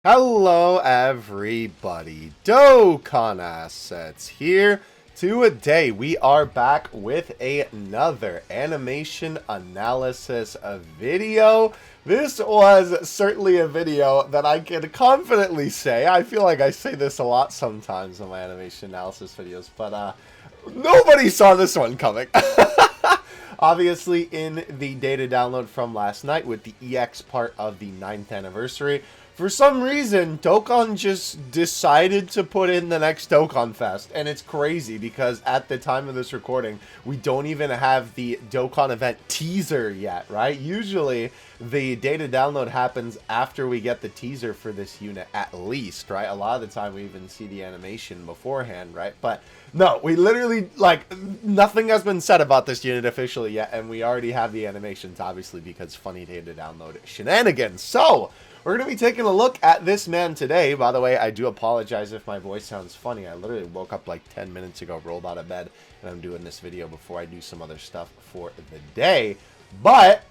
Hello everybody, Dokkan Assets here. Today we are back with another animation analysis video. This was certainly a video that I can confidently say, I feel like I say this a lot sometimes in my animation analysis videos, but nobody saw this one coming. Obviously, in the data download from last night with the EX part of the 9th anniversary, for some reason, Dokkan just decided to put in the next Dokkan Fest. And it's crazy because at the time of this recording, we don't even have the Dokkan event teaser yet, right? Usually, the data download happens after we get the teaser for this unit, at least, right? A lot of the time, we even see the animation beforehand, right? But no, we literally, like, nothing has been said about this unit officially yet, and we already have the animations, obviously, because funny data download shenanigans. So, we're going to be taking a look at this man today. By the way, I do apologize if my voice sounds funny. I literally woke up like 10 minutes ago, rolled out of bed, and I'm doing this video before I do some other stuff for the day. But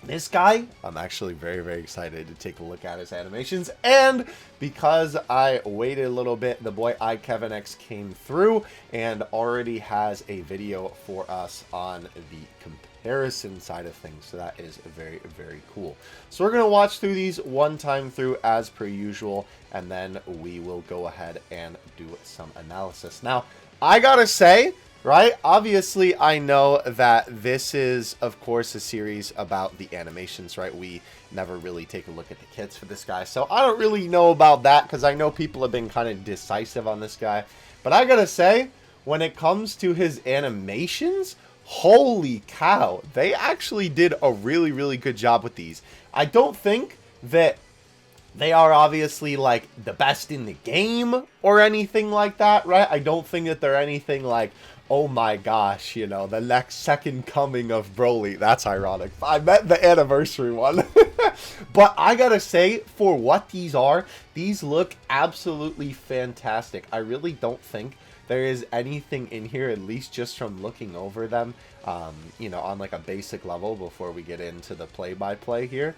this guy, I'm actually very, very excited to take a look at his animations. And because I waited a little bit, the boy iKevinX came through and already has a video for us on the comparison side of things. So that is very, very cool. So we're going to watch through these one time through as per usual. And then we will go ahead and do some analysis. Now, I gotta say, right? Obviously, I know that this is, of course, a series about the animations, right? We never really take a look at the kits for this guy. So I don't really know about that because I know people have been kind of decisive on this guy. But I gotta say, when it comes to his animations, holy cow, they actually did a really, really good job with these. I don't think that they are obviously like the best in the game or anything like that, right? I don't think that they're anything like, oh my gosh, you know, the next second coming of Broly. That's ironic. I meant the anniversary one. But I gotta say, for what these are, these look absolutely fantastic. I really don't think there is anything in here, at least just from looking over them, you know, on like a basic level before we get into the play-by-play here.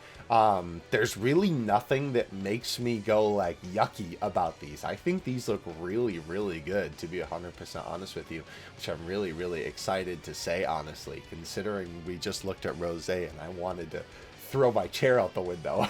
There's really nothing that makes me go like yucky about these. I think these look really, really good, to be 100% honest with you, which I'm really, really excited to say, honestly, considering we just looked at Rose and I wanted to throw my chair out the window.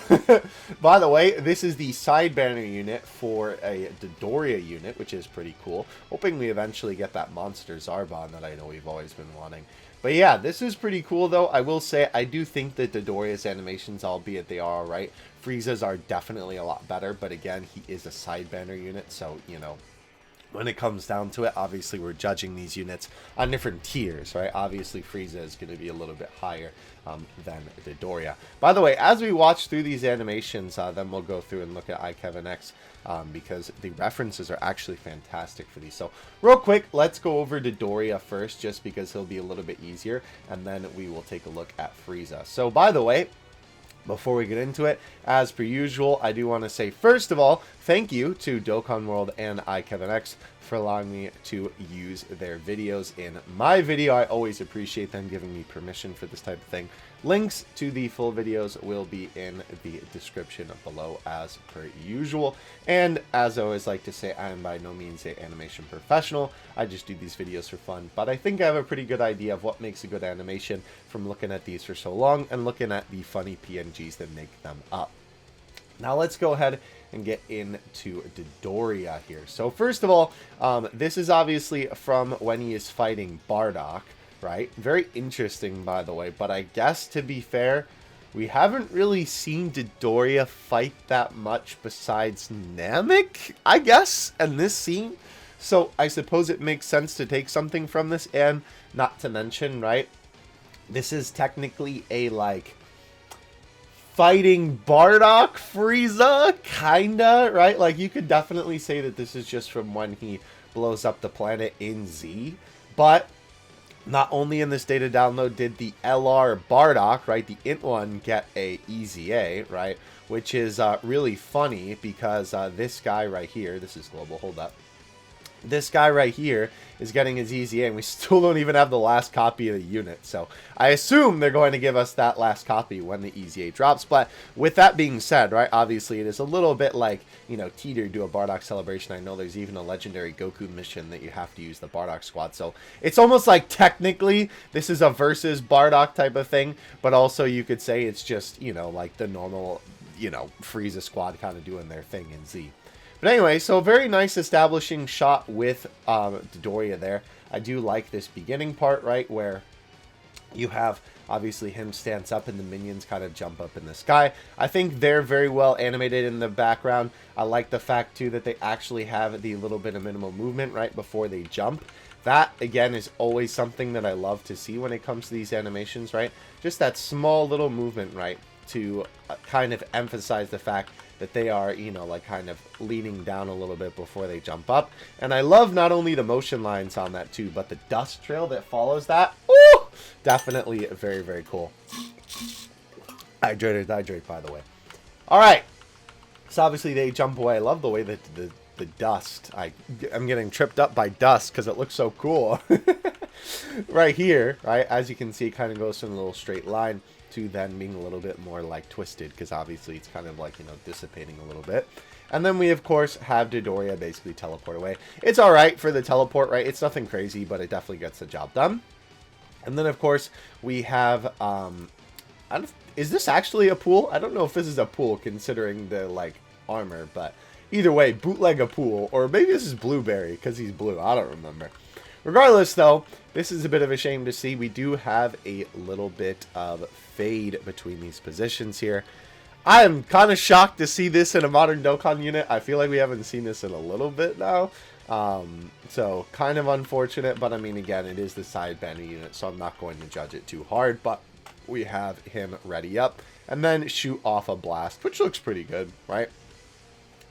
By the way, this is the side banner unit for a Dodoria unit, which is pretty cool. Hoping we eventually get that monster Zarbon that I know we've always been wanting. But yeah, this is pretty cool though. I will say, I do think that Dodoria's animations, albeit they are alright, Frieza's are definitely a lot better, but again, he is a side banner unit, so, you know, when it comes down to it, obviously we're judging these units on different tiers, right? Obviously, Frieza is going to be a little bit higher than Dodoria. By the way, as we watch through these animations, then we'll go through and look at iKevinX because the references are actually fantastic for these. So, real quick, let's go over Dodoria first, just because he'll be a little bit easier, and then we will take a look at Frieza. So, by the way, before we get into it, as per usual, I do want to say, first of all, thank you to Dokkan World and iKevinX for allowing me to use their videos in my video. I always appreciate them giving me permission for this type of thing. Links to the full videos will be in the description below as per usual. And as I always like to say, I am by no means an animation professional. I just do these videos for fun. But I think I have a pretty good idea of what makes a good animation from looking at these for so long and looking at the funny PNGs that make them up. Now let's go ahead and get into Dodoria here. So first of all, this is obviously from when he is fighting Bardock, right? Very interesting, by the way, but I guess to be fair, we haven't really seen Dodoria fight that much besides Namek, I guess, in this scene. So I suppose it makes sense to take something from this, and not to mention, right, this is technically a, like, fighting Bardock Frieza, kinda, right? Like, you could definitely say that this is just from when he blows up the planet in Z, but not only in this data download did the LR Bardock, right, the int one, get a EZA, right, which is really funny because this guy right here, this is global, hold up, this guy right here is getting his EZA, and we still don't even have the last copy of the unit. So I assume they're going to give us that last copy when the EZA drops. But with that being said, right, obviously it is a little bit like, you know, TUR do a Bardock celebration. I know there's even a legendary Goku mission that you have to use the Bardock squad. So it's almost like technically this is a versus Bardock type of thing, but also you could say it's just, you know, like the normal, you know, Frieza squad kind of doing their thing in Z. But anyway, so very nice establishing shot with Dodoria there. I do like this beginning part, right, where you have, obviously, him stands up and the minions kind of jump up in the sky. I think they're very well animated in the background. I like the fact, too, that they actually have the little bit of minimal movement right before they jump. That, again, is always something that I love to see when it comes to these animations, right? Just that small little movement, right, to kind of emphasize the fact that they are, you know, like kind of leaning down a little bit before they jump up. And I love not only the motion lines on that too, but the dust trail that follows that. Ooh, definitely very, very cool. Hydrate, by the way. All right. So obviously they jump away. I love the way that the dust, I'm getting tripped up by dust because it looks so cool. Right here, right, as you can see, it kind of goes in a little straight line to then being a little bit more like twisted, because obviously it's kind of like, you know, dissipating a little bit. And then we of course have Dodoria basically teleport away. It's alright for the teleport, right? It's nothing crazy, but it definitely gets the job done. And then of course we have is this actually a pool? I don't know if this is a pool considering the like armor, but either way, bootleg a pool, or maybe this is Blueberry because he's blue. I don't remember. Regardless, though, this is a bit of a shame to see. We do have a little bit of fade between these positions here. I am kind of shocked to see this in a modern Dokkan unit. I feel like we haven't seen this in a little bit now. So, kind of unfortunate, but I mean, again, it is the side banner unit, so I'm not going to judge it too hard. But we have him ready up, and then shoot off a blast, which looks pretty good, right?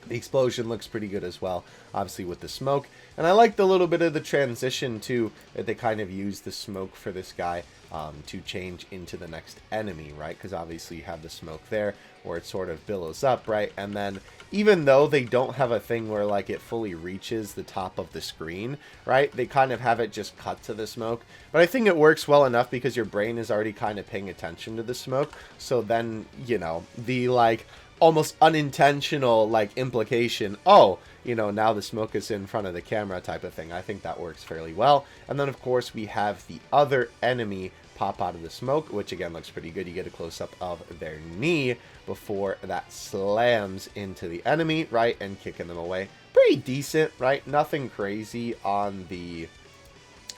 The explosion looks pretty good as well, obviously with the smoke. And I like the little bit of the transition too, that they kind of use the smoke for this guy to change into the next enemy, right? Because obviously you have the smoke there where it sort of billows up, right? And then even though they don't have a thing where like it fully reaches the top of the screen, right? They kind of have it just cut to the smoke. But I think it works well enough because your brain is already kind of paying attention to the smoke. So then, you know, the like almost unintentional like implication, oh, you know, now the smoke is in front of the camera type of thing. I think that works fairly well. And then of course we have the other enemy pop out of the smoke, which again looks pretty good. You get a close-up of their knee before that slams into the enemy, right, and kicking them away. Pretty decent, right? Nothing crazy on the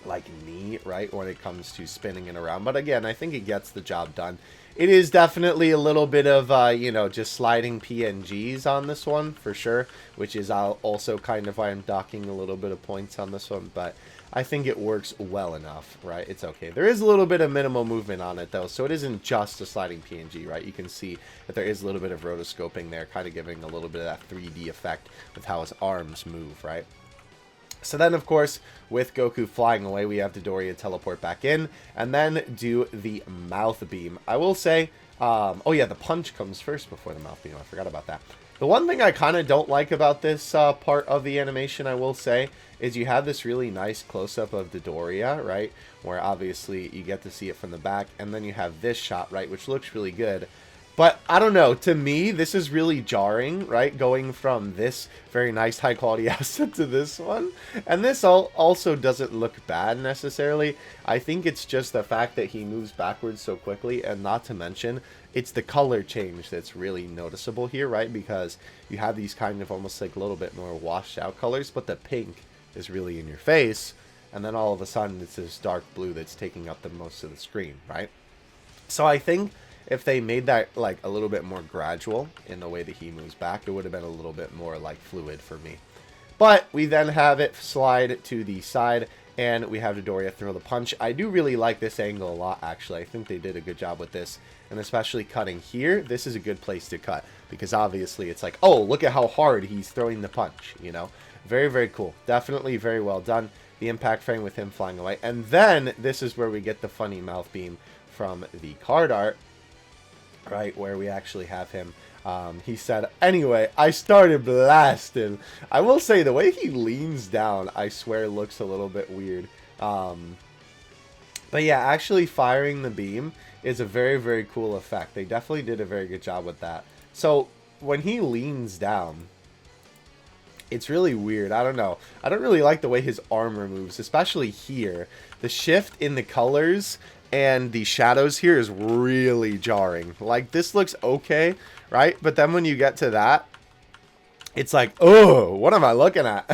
like knee, right, when it comes to spinning it around. But again, I think it gets the job done. It is definitely a little bit of, you know, just sliding PNGs on this one, for sure, which is also kind of why I'm docking a little bit of points on this one, but I think it works well enough, right? It's okay. There is a little bit of minimal movement on it, though, so it isn't just a sliding PNG, right? You can see that there is a little bit of rotoscoping there, kind of giving a little bit of that 3D effect with how his arms move, right? So then, of course, with Goku flying away, we have Dodoria teleport back in, and then do the mouth beam. I will say, oh yeah, the punch comes first before the mouth beam. I forgot about that. The one thing I kind of don't like about this part of the animation, I will say, is you have this really nice close-up of Dodoria, right? Where obviously you get to see it from the back, and then you have this shot, right, which looks really good. But, I don't know, to me, this is really jarring, right? Going from this very nice high-quality asset to this one. And this also doesn't look bad, necessarily. I think it's just the fact that he moves backwards so quickly, and not to mention, it's the color change that's really noticeable here, right? Because you have these kind of almost like a little bit more washed-out colors, but the pink is really in your face. And then all of a sudden, it's this dark blue that's taking up the most of the screen, right? So I think if they made that like a little bit more gradual in the way that he moves back, it would have been a little bit more like fluid for me. But we then have it slide to the side, and we have Dodoria throw the punch. I do really like this angle a lot, actually. I think they did a good job with this, and especially cutting here, this is a good place to cut, because obviously it's like, oh, look at how hard he's throwing the punch, you know? Very, very cool. Definitely very well done. The impact frame with him flying away. And then this is where we get the funny mouth beam from the card art, right, where we actually have him He said, anyway, I started blasting. I will say, the way he leans down, I swear looks a little bit weird. But yeah, actually firing the beam is a very, very cool effect. They definitely did a very good job with that. So, when he leans down, it's really weird. I don't know. I don't really like the way his armor moves, especially here. The shift in the colors and the shadows here is really jarring. Like, this looks okay, right? But then when you get to that, it's like, oh, what am I looking at?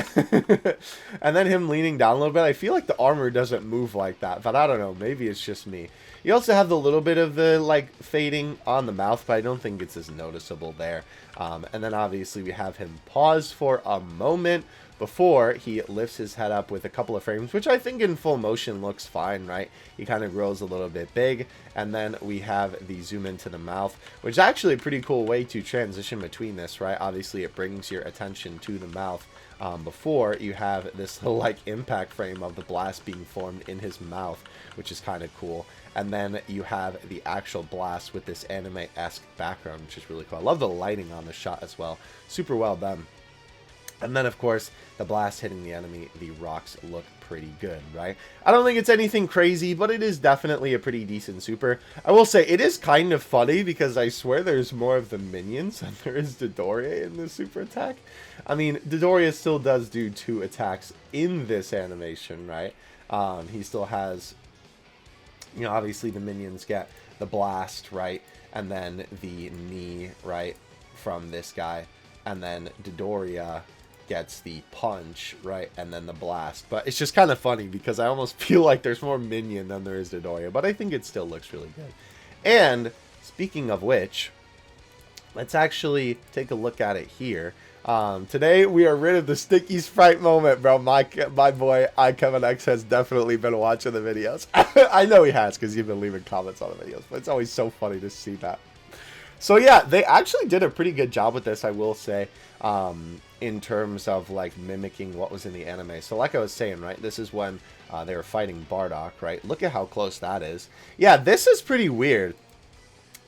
And then him leaning down a little bit, I feel like the armor doesn't move like that. But I don't know. Maybe it's just me. You also have the little bit of the, like, fading on the mouth, but I don't think it's as noticeable there. And then obviously we have him pause for a moment before he lifts his head up with a couple of frames, which I think in full motion looks fine, right? He kind of grows a little bit big, and then we have the zoom into the mouth, which is actually a pretty cool way to transition between this, right? Obviously, it brings your attention to the mouth before you have this little, like, impact frame of the blast being formed in his mouth, which is kind of cool. And then you have the actual blast with this anime-esque background, which is really cool. I love the lighting on the shot as well. Super well done. And then, of course, the blast hitting the enemy, the rocks look pretty good, right? I don't think it's anything crazy, but it is definitely a pretty decent super. I will say, it is kind of funny, because I swear there's more of the minions than there is Dodoria in the super attack. I mean, Dodoria still does do 2 attacks in this animation, right? He still has, you know, obviously the minions get the blast, right? And then the knee, right, from this guy. And then Dodoria gets the punch, right, and then the blast. But it's just kind of funny because I almost feel like there's more minion than there is Dodoria, but I think it still looks really good. And speaking of which, let's actually take a look at it here. Today we are rid of the sticky sprite moment, bro. My boy iKevinX has definitely been watching the videos. I know he has, because you've been leaving comments on the videos, but it's always so funny to see that. So yeah, they actually did a pretty good job with this, I will say, in terms of, like, mimicking what was in the anime. So like I was saying, right, this is when they were fighting Bardock, right? Look at how close that is. Yeah, this is pretty weird.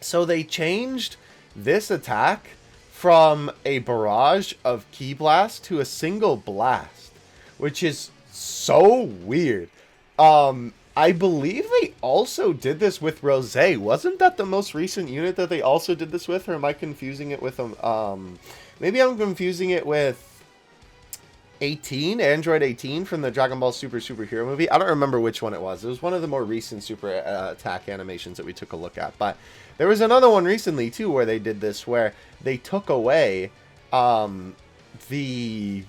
So they changed this attack from a barrage of Ki Blast to a single blast, which is so weird. I believe they also did this with Rose. Wasn't that the most recent unit that they also did this with? Or am I confusing it with maybe I'm confusing it with 18, Android 18 from the Dragon Ball Super Superhero movie. I don't remember which one it was. It was one of the more recent super attack animations that we took a look at. But there was another one recently too where they did this, where they took away the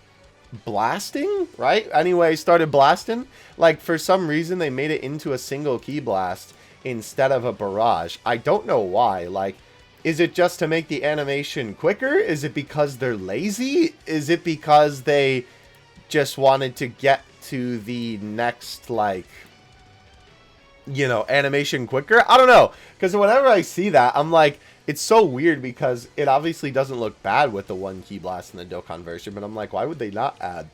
blasting, right? Anyway, started blasting. Like, for some reason, they made it into a single Ki Blast instead of a barrage. I don't know why. Like, is it just to make the animation quicker? Is it because they're lazy? Is it because they just wanted to get to the next, like, you know, animation quicker? I don't know. Because whenever I see that, I'm like, it's so weird, because it obviously doesn't look bad with the 1 Ki Blast in the Dokkan version, but I'm like, why would they not add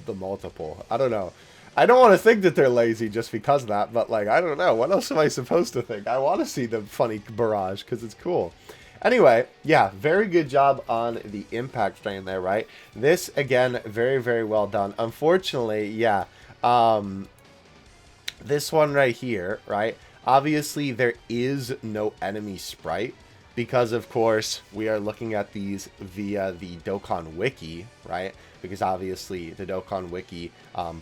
the multiple? I don't know. I don't want to think that they're lazy just because of that, but, like, I don't know. What else am I supposed to think? I want to see the funny barrage because it's cool. Anyway, yeah, very good job on the impact frame there, right? This, again, very, very well done. Unfortunately, yeah, this one right here, right? Obviously, there is no enemy sprite, because, of course, we are looking at these via the Dokkan Wiki, right? Because, obviously, the Dokkan Wiki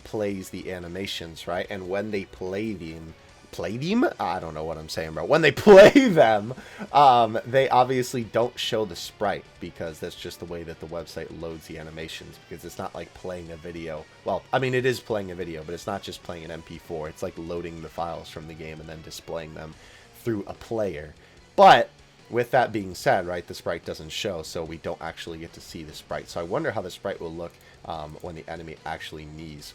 plays the animations, right? And when they play them... I don't know what I'm saying, bro. When they play them, they obviously don't show the sprite, because that's just the way that the website loads the animations, because it's not like playing a video. Well, I mean, it is playing a video, but it's not just playing an MP4. It's like loading the files from the game and then displaying them through a player. But with that being said, right, the sprite doesn't show, so we don't actually get to see the sprite. So I wonder how the sprite will look when the enemy actually knees.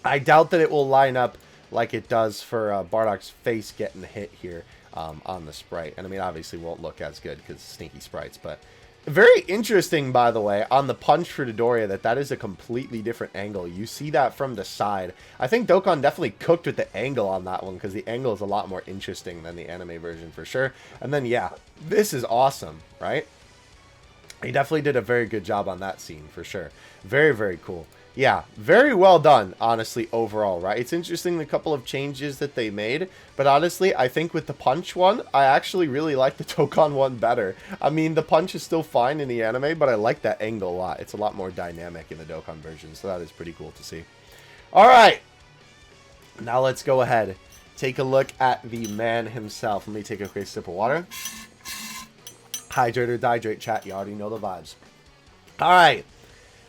I doubt that it will line up like it does for Bardock's face getting hit here on the sprite. And I mean, obviously won't look as good because sneaky sprites, but very interesting, by the way, on the punch for Dodoria, that is a completely different angle. You see that from the side. I think Dokkan definitely cooked with the angle on that one, because the angle is a lot more interesting than the anime version for sure. And then, yeah, this is awesome, right? He definitely did a very good job on that scene, for sure. Very, very cool. Yeah, very well done, honestly, overall, right? It's interesting the couple of changes that they made, but honestly, I think with the punch one, I actually really like the Dokkan one better. I mean, the punch is still fine in the anime, but I like that angle a lot. It's a lot more dynamic in the Dokkan version, so that is pretty cool to see. Alright, now let's go ahead. Take a look at the man himself. Let me take a quick sip of water. Hydrate or dihydrate, chat. You already know the vibes. Alright,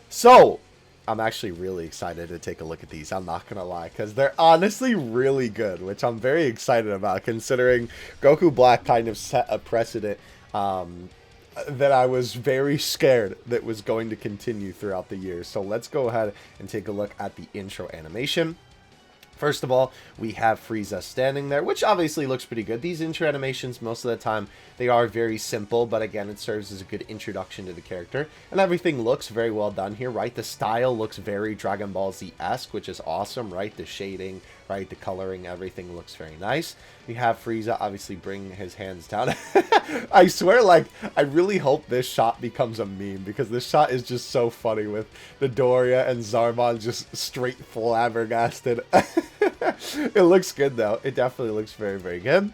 so I'm actually really excited to take a look at these. I'm not going to lie, because they're honestly really good, which I'm very excited about, considering Goku Black kind of set a precedent that I was very scared that was going to continue throughout the years. So let's go ahead and take a look at the intro animation. First of all, we have Frieza standing there, which obviously looks pretty good. These intro animations, most of the time, they are very simple, but again, it serves as a good introduction to the character. And everything looks very well done here, right? The style looks very Dragon Ball Z-esque, which is awesome, right? The shading, right? The coloring, everything looks very nice. We have Frieza obviously bringing his hands down. I swear, like, I really hope this shot becomes a meme, because this shot is just so funny with Dodoria and Zarbon just straight flabbergasted. It looks good, though. It definitely looks very, very good.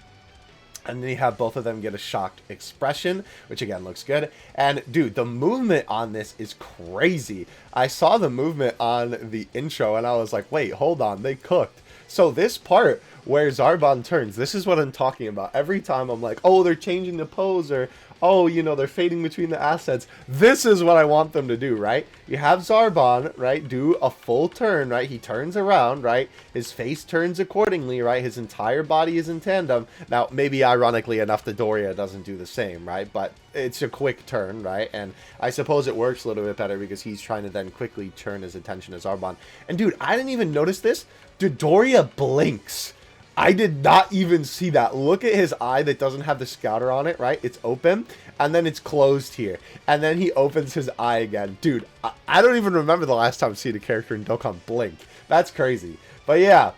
And then you have both of them get a shocked expression, which again looks good. And dude, the movement on this is crazy. I saw the movement on the intro and I was like, wait, hold on, they cooked. So this part where Zarbon turns, this is what I'm talking about. Every time I'm like, oh, they're changing the pose, or oh, you know, they're fading between the assets. This is what I want them to do, right? You have Zarbon, right, do a full turn, right? He turns around, right? His face turns accordingly, right? His entire body is in tandem. Now, maybe ironically enough, the Doria doesn't do the same, right? But it's a quick turn, right? And I suppose it works a little bit better because he's trying to then quickly turn his attention to Zarbon. And dude, I didn't even notice this. Dodoria blinks. I did not even see that. Look at his eye that doesn't have the scouter on it, right? It's open, and then it's closed here. And then he opens his eye again. Dude, I don't even remember the last time seeing a character in Dokkan blink. That's crazy. But yeah,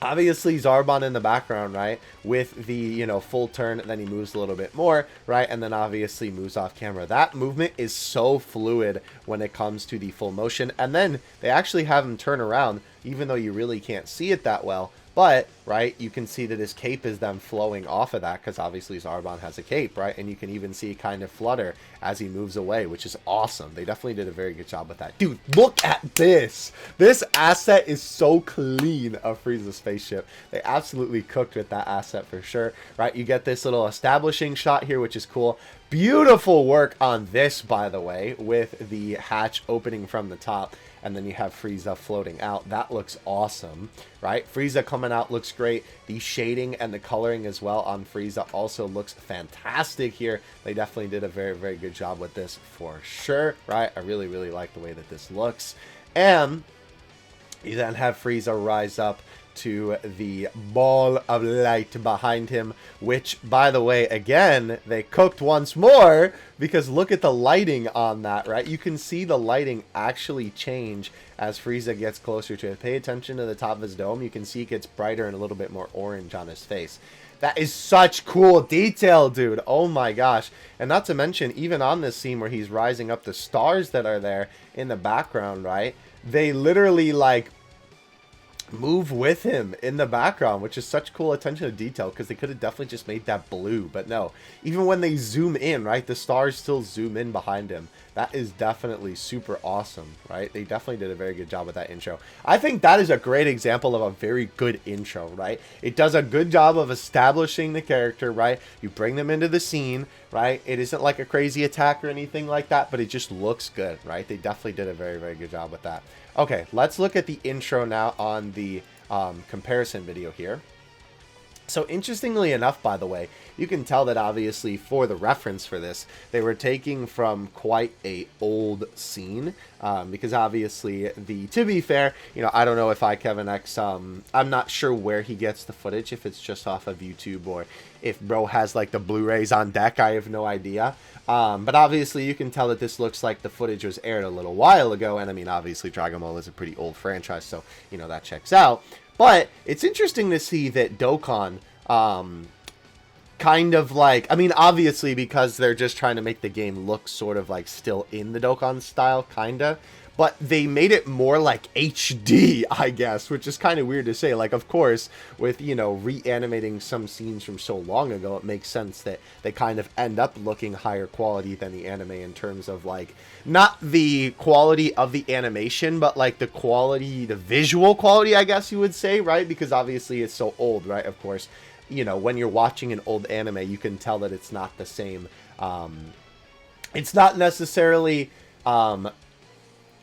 obviously Zarbon in the background, right? With the, you know, full turn, then he moves a little bit more, right? And then obviously moves off camera. That movement is so fluid when it comes to the full motion. And then they actually have him turn around, even though you really can't see it that well. But, right, you can see that his cape is then flowing off of that, because obviously Zarbon has a cape, right? And you can even see it kind of flutter as he moves away, which is awesome. They definitely did a very good job with that. Dude, look at this! This asset is so clean of Frieza's spaceship. They absolutely cooked with that asset for sure, right? You get this little establishing shot here, which is cool. Beautiful work on this, by the way, with the hatch opening from the top. And then you have Frieza floating out. That looks awesome, right? Frieza coming out looks great. The shading and the coloring as well on Frieza also looks fantastic here. They definitely did a very, very good job with this for sure, right? I really, really like the way that this looks. And you then have Frieza rise up to the ball of light behind him, which, by the way, again, they cooked once more, because look at the lighting on that, right? You can see the lighting actually change as Frieza gets closer to it. Pay attention to the top of his dome. You can see it gets brighter and a little bit more orange on his face. That is such cool detail, dude. Oh my gosh. And not to mention, even on this scene where he's rising up, the stars that are there in the background, right? They literally, like, move with him in the background, which is such cool attention to detail, because they could have definitely just made that blue, but no, even when they zoom in, right, the stars still zoom in behind him. That is definitely super awesome, right? They definitely did a very good job with that intro. I think that is a great example of a very good intro, right? It does a good job of establishing the character, right? You bring them into the scene, right? It isn't like a crazy attack or anything like that, but it just looks good, right? They definitely did a very, very good job with that. Okay, let's look at the intro now on the comparison video here. So interestingly enough, by the way, you can tell that obviously for the reference for this, they were taking from quite a old scene, because obviously to be fair, you know, I don't know if Kevin X, I'm not sure where he gets the footage, if it's just off of YouTube or if bro has like the Blu-rays on deck. I have no idea. But obviously you can tell that this looks like the footage was aired a little while ago. And I mean, obviously Dragon Ball is a pretty old franchise, so, you know, that checks out. But it's interesting to see that Dokkan kind of like, I mean, obviously because they're just trying to make the game look sort of like still in the Dokkan style, kinda. But they made it more like HD, I guess, which is kind of weird to say. Like, of course, with, you know, reanimating some scenes from so long ago, it makes sense that they kind of end up looking higher quality than the anime in terms of, like, not the quality of the animation, but, like, the quality, the visual quality, I guess you would say, right? Because obviously it's so old, right? Of course, you know, when you're watching an old anime, you can tell that it's not the same. It's not necessarily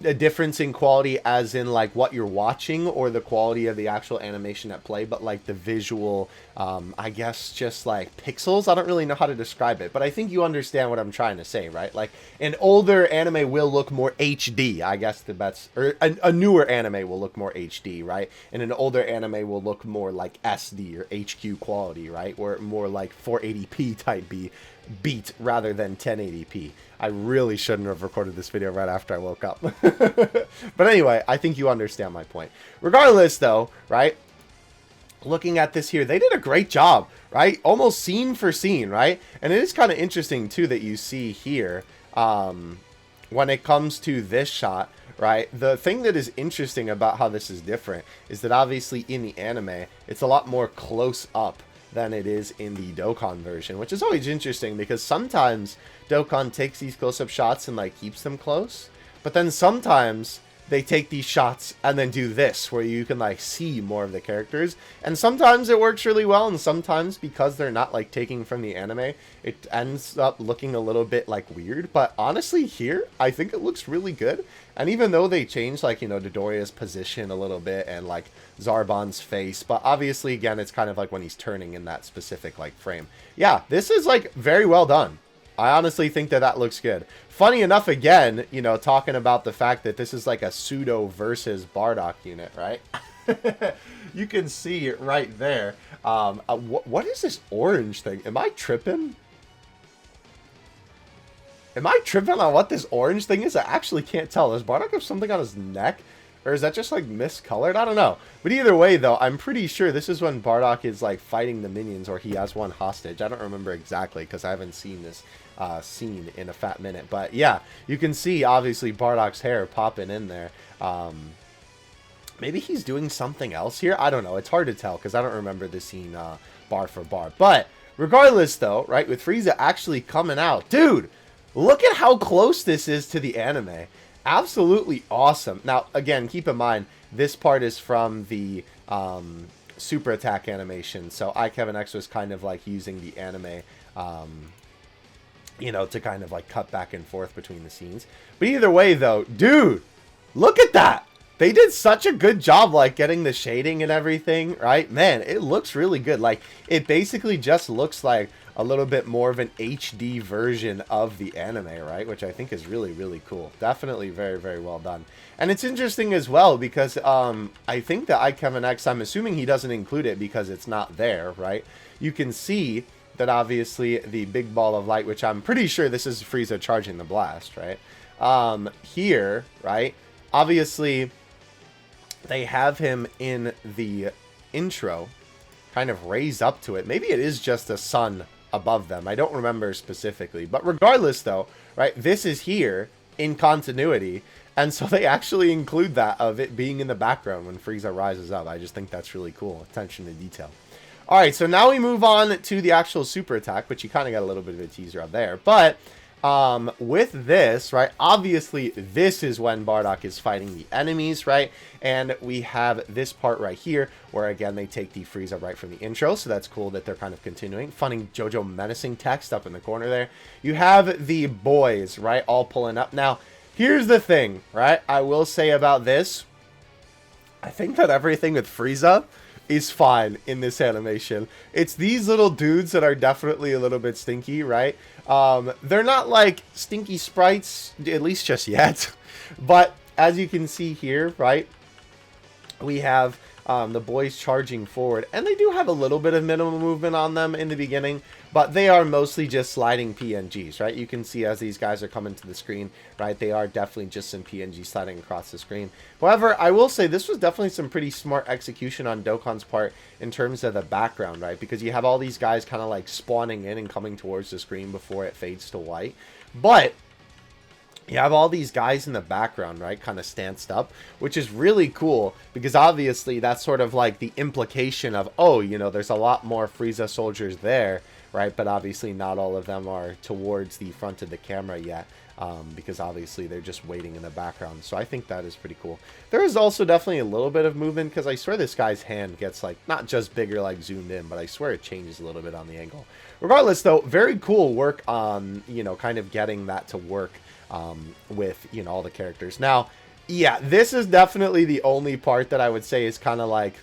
a difference in quality as in like what you're watching or the quality of the actual animation at play, but like the visual, I guess just like pixels. I don't really know how to describe it, but I think you understand what I'm trying to say, right? Like an older anime will look more HD, I guess or a newer anime will look more HD, right? And an older anime will look more like SD or HQ quality, right? Or more like 480p type beat rather than 1080p. I really shouldn't have recorded this video right after I woke up. But anyway, I think you understand my point. Regardless, though, right? Looking at this here, they did a great job, right? Almost scene for scene, right? And it is kind of interesting, too, that you see here, when it comes to this shot, right? The thing that is interesting about how this is different is that obviously in the anime, it's a lot more close up than it is in the Dokkan version, which is always interesting because sometimes Dokkan takes these close-up shots and like keeps them close, but then sometimes they take these shots and then do this where you can like see more of the characters, and sometimes it works really well, and sometimes because they're not like taking from the anime, it ends up looking a little bit like weird. But honestly here I think it looks really good. And even though they changed, like, you know, Dodoria's position a little bit and, like, Zarbon's face, but obviously, again, it's kind of like when he's turning in that specific, like, frame. Yeah, this is, like, very well done. I honestly think that that looks good. Funny enough, again, you know, talking about the fact that this is, like, a pseudo versus Bardock unit, right? You can see it right there. What is this orange thing? Am I tripping? Am I tripping on what this orange thing is? I actually can't tell. Does Bardock have something on his neck? Or is that just, like, miscolored? I don't know. But either way, though, I'm pretty sure this is when Bardock is, like, fighting the minions or he has one hostage. I don't remember exactly because I haven't seen this scene in a fat minute. But, yeah, you can see, obviously, Bardock's hair popping in there. Maybe he's doing something else here? I don't know. It's hard to tell because I don't remember the scene bar for bar. But, regardless, though, right, with Frieza actually coming out. Dude! Look at how close this is to the anime. Absolutely awesome. Now, again, keep in mind, this part is from the super attack animation. So Kevin X was kind of like using the anime, you know, to kind of like cut back and forth between the scenes. But either way, though, dude, look at that. They did such a good job, like, getting the shading and everything, right? Man, it looks really good. Like, it basically just looks like a little bit more of an HD version of the anime, right? Which I think is really, really cool. Definitely very, very well done. And it's interesting as well because I think that Kevin X, I'm assuming he doesn't include it because it's not there, right? You can see that obviously the big ball of light, which I'm pretty sure this is Frieza charging the blast, right? Here, right? Obviously, they have him in the intro kind of raise up to it. Maybe it is just a sun above them. I don't remember specifically. But regardless, though, right, this is here in continuity. And so they actually include that of it being in the background when Frieza rises up. I just think that's really cool. Attention to detail. All right, so now we move on to the actual super attack, which you kind of got a little bit of a teaser of there. But with this, right, obviously this is when Bardock is fighting the enemies, right? And we have this part right here where, again, they take the Frieza right from the intro. So that's cool that they're kind of continuing. Funny JoJo menacing text up in the corner there. You have the boys, right, all pulling up. Now, here's the thing, right, I will say about this. I think that everything with Frieza is fine in this animation. It's these little dudes that are definitely a little bit stinky, right? They're not like stinky sprites, at least just yet. But as you can see here, right, we have the boys charging forward, and they do have a little bit of minimum movement on them in the beginning, but they are mostly just sliding PNGs, right? You can see as these guys are coming to the screen, right? They are definitely just some PNG sliding across the screen. However, I will say this was definitely some pretty smart execution on Dokkan's part in terms of the background, right? Because you have all these guys kind of like spawning in and coming towards the screen before it fades to white. But you have all these guys in the background, right, kind of stanced up, which is really cool because obviously that's sort of like the implication of, oh, you know, there's a lot more Frieza soldiers there, right, but obviously not all of them are towards the front of the camera yet, because obviously they're just waiting in the background. So I think that is pretty cool. There is also definitely a little bit of movement because I swear this guy's hand gets like not just bigger like zoomed in, but I swear it changes a little bit on the angle. Regardless though, very cool work on, you know, kind of getting that to work with, you know, all the characters. Now, yeah, this is definitely the only part that I would say is kind of like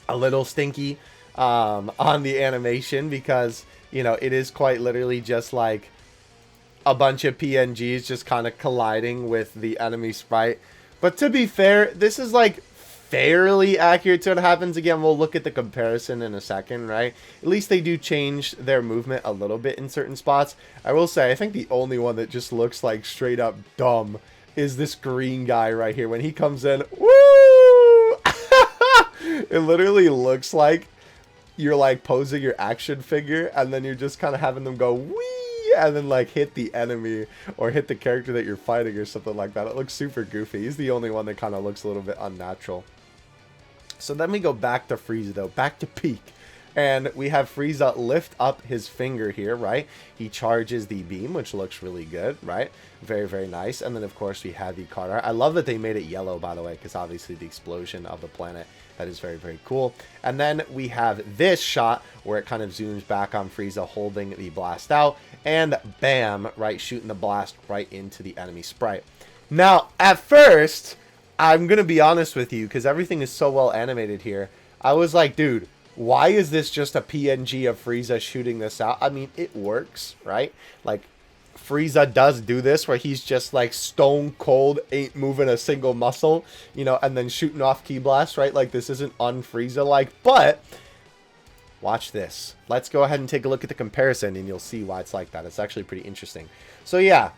a little stinky on the animation because, you know, it is quite literally just like a bunch of PNGs just kind of colliding with the enemy sprite. But to be fair, this is like fairly accurate to what happens. Again, we'll look at the comparison in a second, right? At least they do change their movement a little bit in certain spots. I will say, I think the only one that just looks like straight up dumb is this green guy right here. When he comes in, woo! It literally looks like you're like posing your action figure and then you're just kind of having them go wee and then like hit the enemy or hit the character that you're fighting or something like that. It looks super goofy. He's the only one that kind of looks a little bit unnatural. So then we go back to Frieza though, back to peak. And we have Frieza lift up his finger here, right? He charges the beam, which looks really good, right? Very, very nice. And then, of course, we have the card art. I love that they made it yellow, by the way, because obviously the explosion of the planet, that is very, very cool. And then we have this shot where it kind of zooms back on Frieza holding the blast out. And bam, right, shooting the blast right into the enemy sprite. Now, at first, I'm going to be honest with you, because everything is so well animated here. I was like, dude, why is this just a PNG of Frieza shooting this out? I mean, it works, right? Like, Frieza does do this where he's just like stone cold, ain't moving a single muscle, you know, and then shooting off ki blast, right? Like, this isn't un-Frieza-like, but watch this. Let's go ahead and take a look at the comparison, and you'll see why it's like that. It's actually pretty interesting. So, yeah.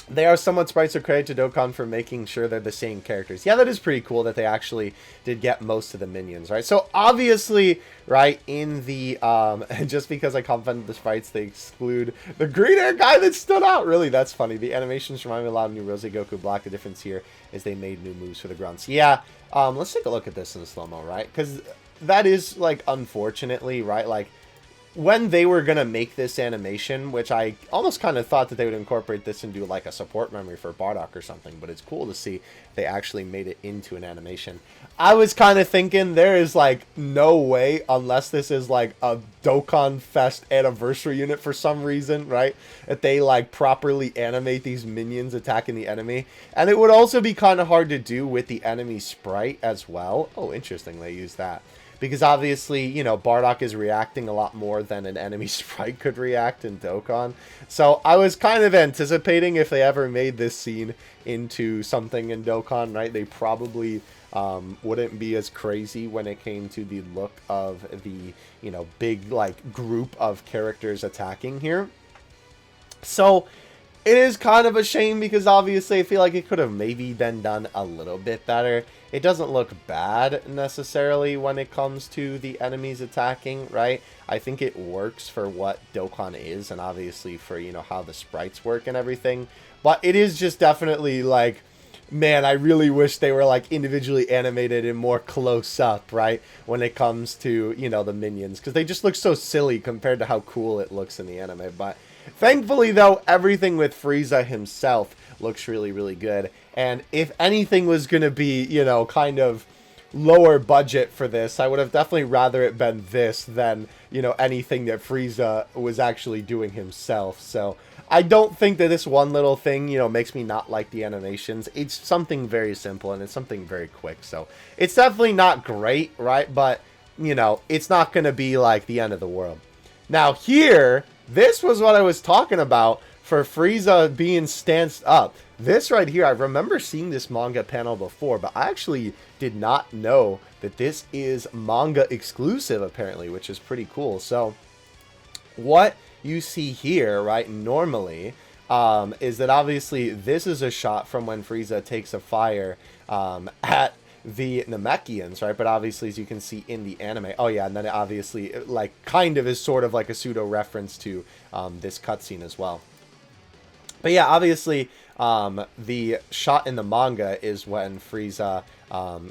They are somewhat sprites of credit to Dokkan for making sure they're the same characters. Yeah, that is pretty cool that they actually did get most of the minions, right? So, obviously, right, in the, just because I commented the sprites, they exclude the green hair guy that stood out. Really, that's funny. The animations remind me a lot of New Rose Goku Black. The difference here is they made new moves for the grunts. Yeah, let's take a look at this in slow-mo, right? Because that is, like, unfortunately, right, like, when they were going to make this animation, which I almost kind of thought that they would incorporate this and do like a support memory for Bardock or something, but it's cool to see they actually made it into an animation. I was kind of thinking there is like no way, unless this is like a Dokkan Fest anniversary unit for some reason, right, that they like properly animate these minions attacking the enemy. And it would also be kind of hard to do with the enemy sprite as well. Oh, interesting, they use that. Because obviously, you know, Bardock is reacting a lot more than an enemy sprite could react in Dokkan. So I was kind of anticipating if they ever made this scene into something in Dokkan, right? They probably wouldn't be as crazy when it came to the look of the, you know, big, like, group of characters attacking here. So it is kind of a shame because obviously I feel like it could have maybe been done a little bit better. It doesn't look bad necessarily when it comes to the enemies attacking, right? I think it works for what Dokkan is and obviously for, you know, how the sprites work and everything. But it is just definitely like, man, I really wish they were like individually animated and more close up, right? When it comes to, you know, the minions. Because they just look so silly compared to how cool it looks in the anime. But thankfully, though, everything with Frieza himself looks really, really good. And if anything was going to be, you know, kind of lower budget for this, I would have definitely rather it been this than, you know, anything that Frieza was actually doing himself. So I don't think that this one little thing, you know, makes me not like the animations. It's something very simple and it's something very quick. So it's definitely not great, right? But, you know, it's not going to be like the end of the world. Now here, this was what I was talking about for Frieza being stanced up. This right here, I remember seeing this manga panel before, but I actually did not know that this is manga exclusive apparently, which is pretty cool. So what you see here, right, normally, is that obviously this is a shot from when Frieza takes a fire at the Namekians, right? But obviously, as you can see in the anime, oh yeah, and then it obviously, like, kind of is sort of like a pseudo reference to this cutscene as well. But yeah, obviously, the shot in the manga is when Frieza,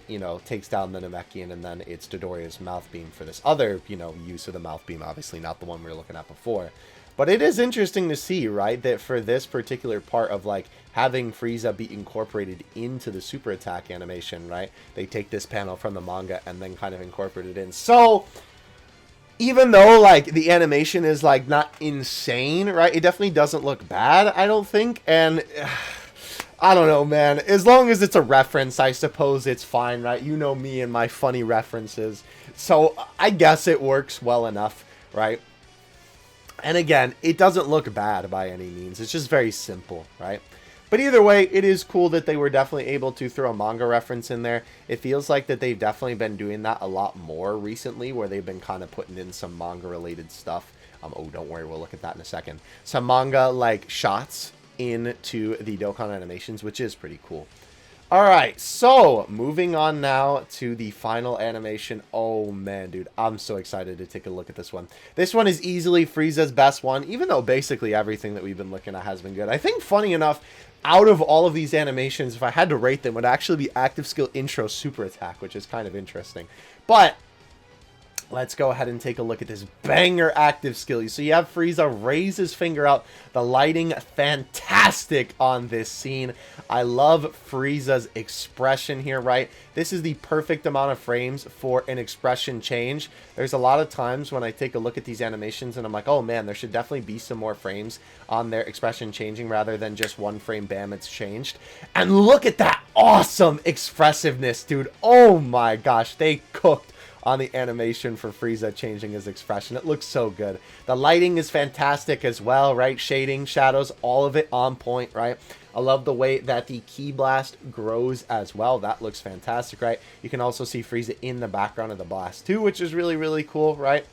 you know, takes down the Namekian, and then it's Dodoria's mouth beam for this other, you know, use of the mouth beam, obviously not the one we were looking at before. But it is interesting to see, right, that for this particular part of, like, having Frieza be incorporated into the super attack animation, right, they take this panel from the manga and then kind of incorporate it in. So, even though, like, the animation is, like, not insane, right, it definitely doesn't look bad, I don't think, and I don't know, man. As long as it's a reference, I suppose it's fine, right? You know me and my funny references, so I guess it works well enough, right? And again, it doesn't look bad by any means. It's just very simple, right? But either way, it is cool that they were definitely able to throw a manga reference in there. It feels like that they've definitely been doing that a lot more recently, where they've been kind of putting in some manga-related stuff. Oh, don't worry, we'll look at that in a second. Some manga-like shots into the Dokkan animations, which is pretty cool. Alright, so moving on now to the final animation. Oh man, dude, I'm so excited to take a look at this one. This one is easily Frieza's best one, even though basically everything that we've been looking at has been good. I think, funny enough, out of all of these animations, if I had to rate them, would actually be Active Skill Intro Super Attack, which is kind of interesting. But let's go ahead and take a look at this banger active skill. So you have Frieza raise his finger out. The lighting, fantastic on this scene. I love Frieza's expression here, right? This is the perfect amount of frames for an expression change. There's a lot of times when I take a look at these animations and I'm like, oh man, there should definitely be some more frames on their expression changing rather than just one frame, bam, it's changed. And look at that awesome expressiveness, dude. Oh my gosh, they cooked on the animation for Frieza changing his expression. It looks so good. The lighting is fantastic as well, right? Shading, shadows, all of it on point, right? I love the way that the Ki Blast grows as well. That looks fantastic, right? You can also see Frieza in the background of the blast too, which is really, really cool, right?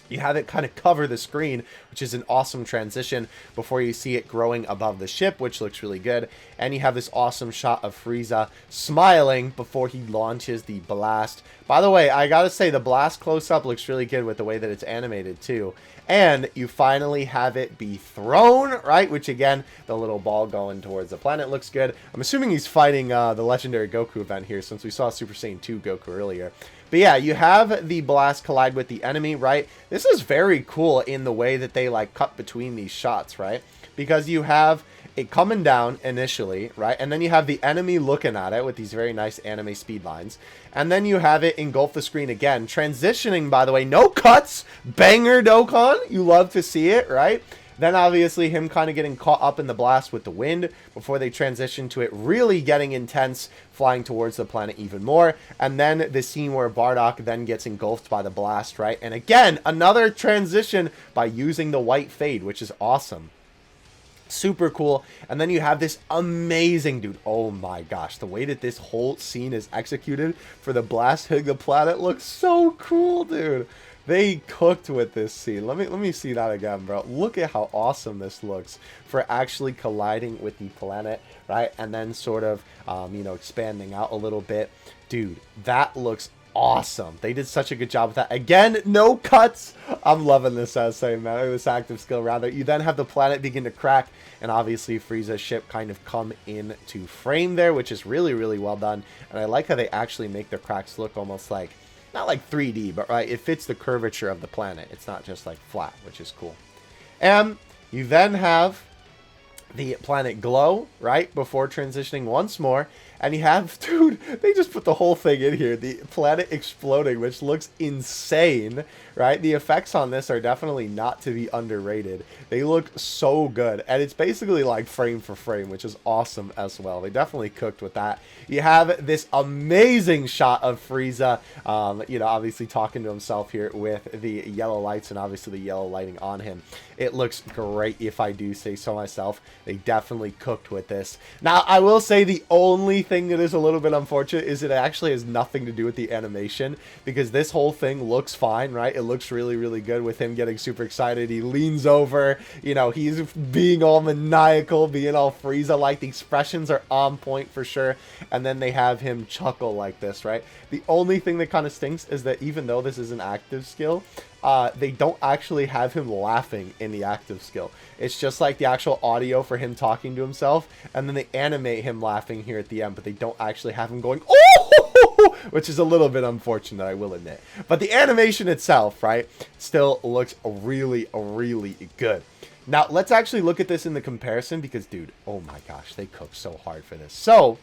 You have it kind of cover the screen, which is an awesome transition before you see it growing above the ship, which looks really good. And you have this awesome shot of Frieza smiling before he launches the blast. By the way, I gotta say, the blast close-up looks really good with the way that it's animated too. And you finally have it be thrown, right? Which, again, the little ball going towards the planet looks good. I'm assuming he's fighting the Legendary Goku event here, since we saw Super Saiyan 2 Goku earlier. But yeah, you have the blast collide with the enemy, right? This is very cool in the way that they, like, cut between these shots, right? Because you have it coming down initially, right? And then you have the enemy looking at it with these very nice anime speed lines. And then you have it engulf the screen again. Transitioning, by the way, no cuts. Banger Dokkan. You love to see it, right? Then obviously him kind of getting caught up in the blast with the wind before they transition to it really getting intense, flying towards the planet even more. And then the scene where Bardock then gets engulfed by the blast, right? And again, another transition by using the white fade, which is awesome. Super cool. And then you have this amazing, dude, oh my gosh, the way that this whole scene is executed for the blast hitting the planet looks so cool, dude. They cooked with this scene. Let me see that again, bro. Look at how awesome this looks for actually colliding with the planet, right? And then sort of, you know, expanding out a little bit. Dude, that looks awesome. They did such a good job with that. Again, no cuts. I'm loving this essay, man. This active skill, rather. You then have the planet begin to crack, and obviously Frieza's ship kind of come into frame there, which is really, really well done. And I like how they actually make the cracks look almost like, not like 3D, but right, it fits the curvature of the planet. It's not just like flat, which is cool. And you then have the planet glow, right, before transitioning once more. And you have, dude, they just put the whole thing in here. The planet exploding, which looks insane, right? The effects on this are definitely not to be underrated. They look so good. And it's basically like frame for frame, which is awesome as well. They definitely cooked with that. You have this amazing shot of Frieza, you know, obviously talking to himself here with the yellow lights and obviously the yellow lighting on him. It looks great, if I do say so myself. They definitely cooked with this. Now, I will say the only thing that is a little bit unfortunate is it actually has nothing to do with the animation, because this whole thing looks fine, right? It looks really, really good with him getting super excited. He leans over, you know, he's being all maniacal, being all Frieza-like. The expressions are on point for sure. And then they have him chuckle like this, right? The only thing that kind of stinks is that even though this is an active skill, they don't actually have him laughing in the active skill. It's just like the actual audio for him talking to himself, and then they animate him laughing here at the end, but they don't actually have him going, oh, which is a little bit unfortunate, I will admit. But the animation itself, right, still looks really, really good. Now, let's actually look at this in the comparison, because, dude, oh my gosh, they cooked so hard for this. So,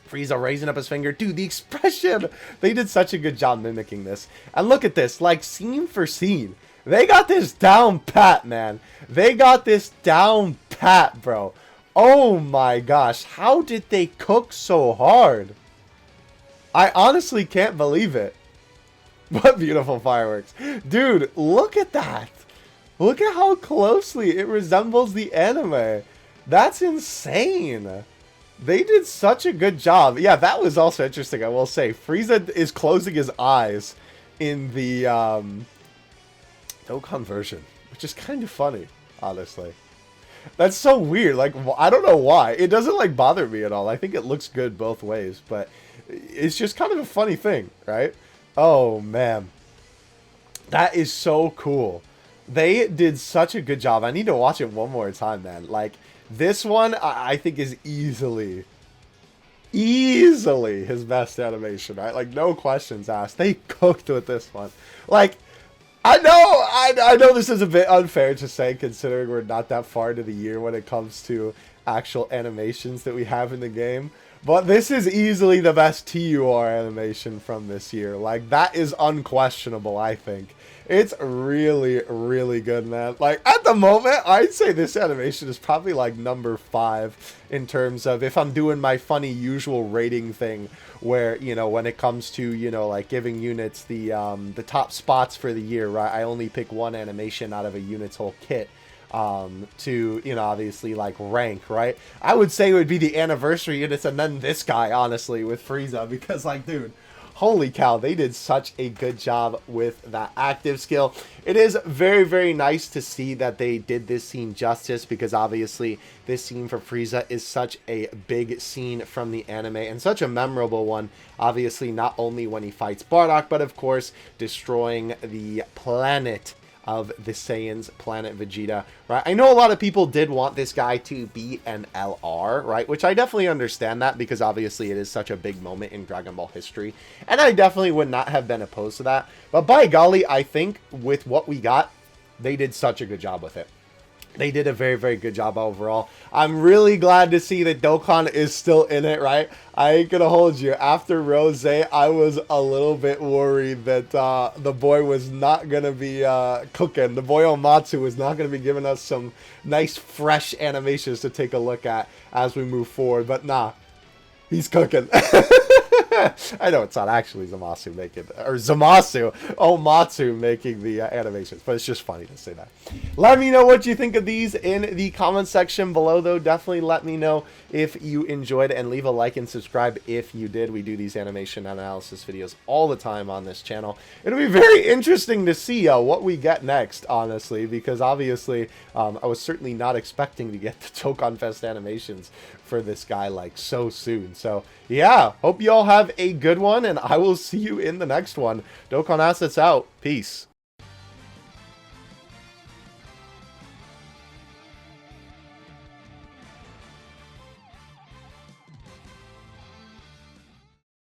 Frieza raising up his finger. Dude, the expression! They did such a good job mimicking this. And look at this, like, scene for scene. They got this down pat, man. They got this down pat, bro. Oh my gosh, how did they cook so hard? I honestly can't believe it. What beautiful fireworks. Dude, look at that. Look at how closely it resembles the anime. That's insane. They did such a good job. Yeah, that was also interesting, I will say. Frieza is closing his eyes in the Dokkan version, which is kind of funny, honestly. That's so weird. Like, I don't know why. It doesn't, like, bother me at all. I think it looks good both ways, but it's just kind of a funny thing, right? Oh, man. That is so cool. They did such a good job. I need to watch it one more time, man. Like, this one, I think, is easily his best animation, right? Like, no questions asked. They cooked with this one. Like, I know this is a bit unfair to say, considering we're not that far into the year when it comes to actual animations that we have in the game. But this is easily the best TUR animation from this year. Like, that is unquestionable, I think. It's really, really good, man. Like, at the moment, I'd say this animation is probably, like, number 5 in terms of if I'm doing my funny usual rating thing where, you know, when it comes to, you know, like, giving units the top spots for the year, right? I only pick one animation out of a unit's whole kit to, you know, obviously, like, rank, right? I would say it would be the anniversary units and then this guy, honestly, with Frieza, because, like, dude, holy cow, they did such a good job with that active skill. It is very, very nice to see that they did this scene justice, because obviously this scene for Frieza is such a big scene from the anime and such a memorable one. Obviously, not only when he fights Bardock, but of course destroying the planet of the Saiyans, planet Vegeta, right? I know a lot of people did want this guy to be an LR, right? Which I definitely understand that, because obviously it is such a big moment in Dragon Ball history. And I definitely would not have been opposed to that. But by golly, I think with what we got, they did such a good job with it. They did a very, very good job overall. I'm really glad to see that Dokkan is still in it, right? I ain't gonna hold you. After Rose, I was a little bit worried that the boy was not gonna be cooking. The boy Omatsu was not gonna be giving us some nice, fresh animations to take a look at as we move forward. But nah, he's cooking. I know it's not actually Zamasu making, or Omatsu making the animations, but it's just funny to say that. Let me know what you think of these in the comment section below, though. Definitely let me know if you enjoyed, and leave a like and subscribe if you did. We do these animation analysis videos all the time on this channel. It'll be very interesting to see what we get next, honestly, because obviously I was certainly not expecting to get the Dokkan Fest animations for this guy like so soon. So yeah, hope you all have a good one, and I will see you in the next one. Dokkan Assets out. Peace.